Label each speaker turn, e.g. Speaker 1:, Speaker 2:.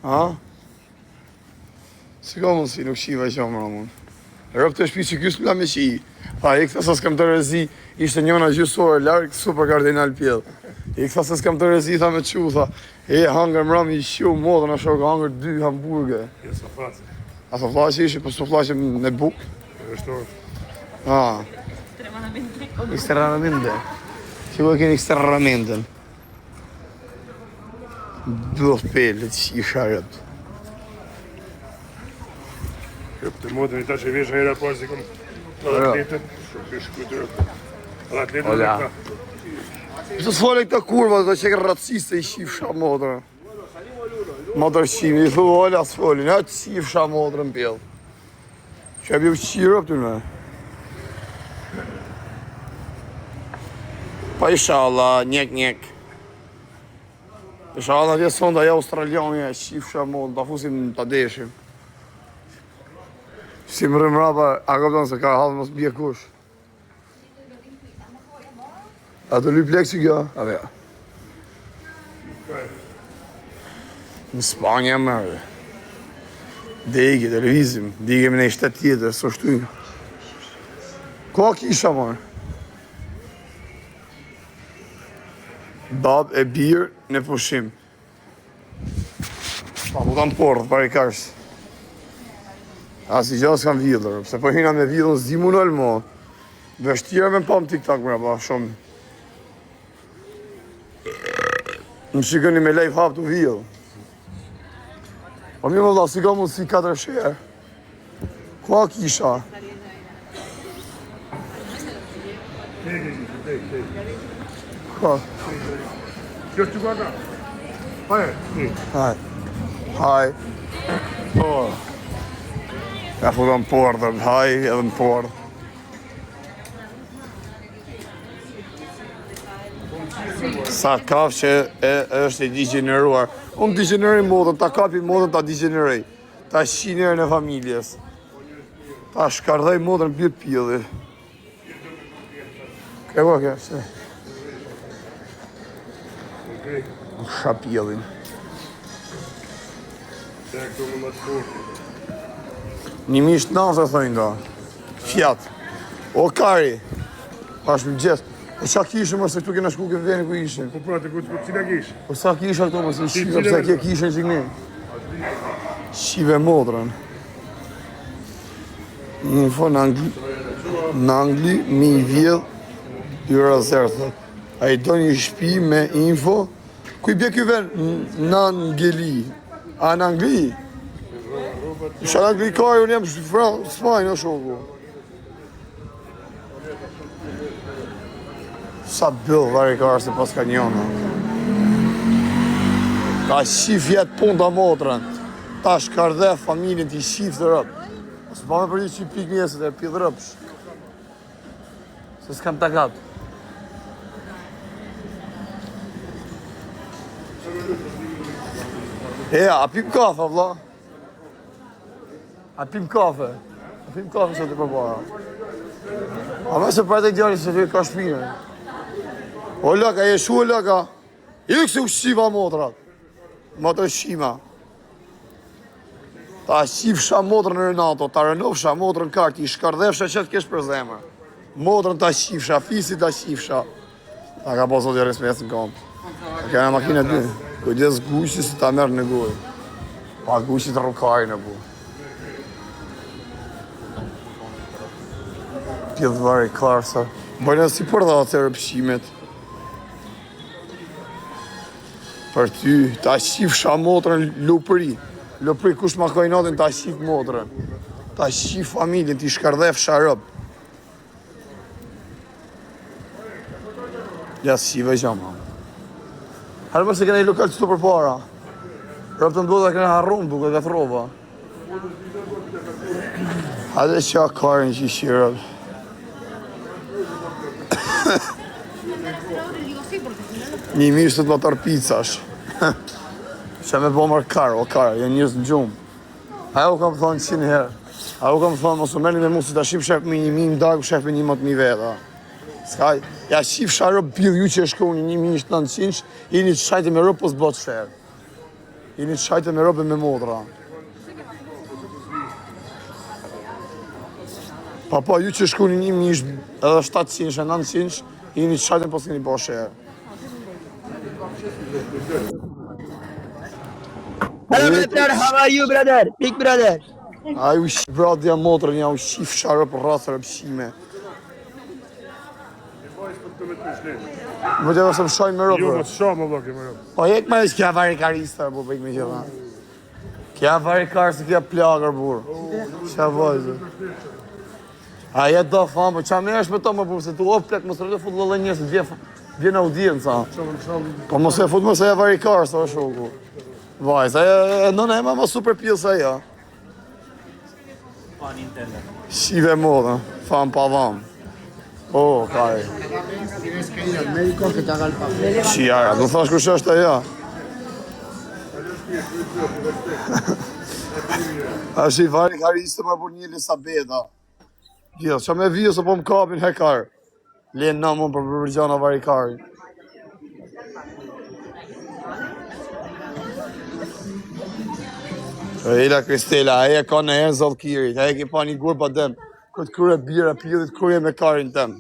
Speaker 1: Ha? Si ka mundësi, nuk shiva që më ramon. Rëp të shpi që kësë m'la me qi. Pa, i këtha sa s'kam të rezi, ishte njona gjysore, larkë, super kardinal pjell. I këtha sa s'kam të rezi, tha me qu, tha, hangër mram i qiu modë, në shokë, hangër 2 hamburge.
Speaker 2: Ja soflaqe.
Speaker 1: A soflaqe ishe, po soflaqe me bukë?
Speaker 2: Është
Speaker 1: Ah. Estremamente. Që po e keni ekstrementen. Duhet pellet që i sharët.
Speaker 2: Të modën i ta që vesh hera parë si kom atletët, shumë shkujtërë. Atletët dhe këta.
Speaker 1: Së s'fale këta kurva, dhe që ke raciste i shifsha modrë. Modrë qimi, i thua ola s'fali, në që shifsha modrë në pjellë. Që e bjo qirë për të në. Pa inshallah, njek. Inshallah vje sonda ja australiani e shifsha modrë, ta fusim ta deshim. Si më rëmë rapa, a këpëton se ka halë mos bje kush. A të lyp lekë që kjo? A veja. Në Spanja mërë. Degi, televizim, digemi në i shtetë tjetër, së shtunë. Ka kisha mërë? Bab e birë në pushim. Pa mu kanë porë, pare kashë. Asi gjatë s'kam vidhër, pëse po hina me vidhën s'di mu nëllë mo. Vështira me pam TikTok mëra pa, shumë. Më shikëni me live hap të vidhë. Po mi më vla, si ka mund si 4 shërë. Kua kisha? Kua?
Speaker 2: Kjo është që ka? Hajë.
Speaker 1: Haj. Po. Ja fu në porë dhe haj edhe në porë. Sa kaf që është i digeneruar. Unë digeneroj modën, ta kapi modën, ta digeneroj. Ta shinerën e familjes. Ta shkardhej modën bjë pjëlli. Ke po ke, se. Sha pjëllin.
Speaker 2: Te këto më më të fortë.
Speaker 1: Një mishë nëse thëjnë da. Fjatë. O kari. Pash më gjithë. O qa kishë mërë se këtu kena shku këtë veni ku ishën?
Speaker 2: Po prate, cila kishë?
Speaker 1: O sa kisha këto mërë se shive pëse kje kishën që këni? Shive modrën. Info në Angli, mi i vjedh dyra zërë, thët. A i do një shpi me info. Kuj bje kjo ven? Në Angli. A në Angli? Isha në Anglikari, unë jam Spajnë, o shoku. Sa bëllë vari karë se pas ka njona. Ta shif jetë pun të motrën. Ta shkardhe familjen t'i shif të rëpë. Së pa me përdi që i pik njësët e pidhë rëpësh. Se s'kam të gatë. A pim kafe, vla? A pim kafe? A pim kafe se të përbara. A me se prajtë e djari se të ka shpine. O laka, e shu o laka. I këse u shiva motrat. Motër shima. Ta shifsha motrën në Renato, ta renofsha motrën karti, i shkardhefsha që të kesh për zemër. Motrën ta shifsha, fisi ta shifsha. Ta ka po sot i resmes në kampë. Ta kena makine dy. Kujdes guqi se ta merë në gojë. Pa guqi të rukaj në bu. Pjedhë vari klarë sa. Bëjnë si për dha të rëpshimet. Për ty, ta shifsha motrën lupëri. Lupëri kush ma kojnotin ta shif motrën. Ta shif familjen, ti shkardhefsha rëpë. Ja shive gjama. Harë mërë se kena i lokal qëtu për para. Rëpë të ndodhe kena harrunë buke dhe throva. Hade qa karin që i shirët. Një mirë së të matar pizzash. Që me po mërë karë, o karë, janë njës në gjumë. Ajo kam thonë 100 herë. Ajo kam thonë, mos u meni me mu si ta shif shef me 1.000 në dagë, shef me 1.000 veta. Skaj, ja shif sharë bilë ju që e shkoni 1.900, i një të shajti me rëpë, po s'bot shërë. Jeni të shajtë me robe me modra. Pa, ju që shkuni një mish edhe 700, 900, jeni të shajtë po s'keni po shërë.
Speaker 3: Hello brother, how are you brother? Big brother.
Speaker 1: A ju shqip radhja motrën, ja u shqip sharë për rasër e pëshime. Më të edhe se më shajnë me
Speaker 2: Jo,
Speaker 1: robë.
Speaker 2: më të shoh më vlog, më rob.
Speaker 1: Po jek me është kja varikarista, po bëjk me gjitha. Kja varikar se kja plagër, burë. Qa vajzë. A jetë do fanë, po qa me është me to më burë, se tu o plek, mos rrëtë fut lëllë njësë, vjen audiencë, po mos e fut mos e varikar, sa shoku. Vajzë, e nëna e ma super pjesë aja. Shive modë, fanë pa dhamë. O, kaj.
Speaker 3: Tienes que ir al médico que te haga el papel.
Speaker 1: Shijara, do thash kush është aja. Ashtë i varikariste më për një Elisabeta. Gjithë, që me vijë se po më kapin hekar. Lenë në mund për përgjana varikari. Ela Kristela, aja ka në herë zallë kirit, aja ki pa një gurë pa dem. Këtë kërë bira pillit, kërë me karin tem.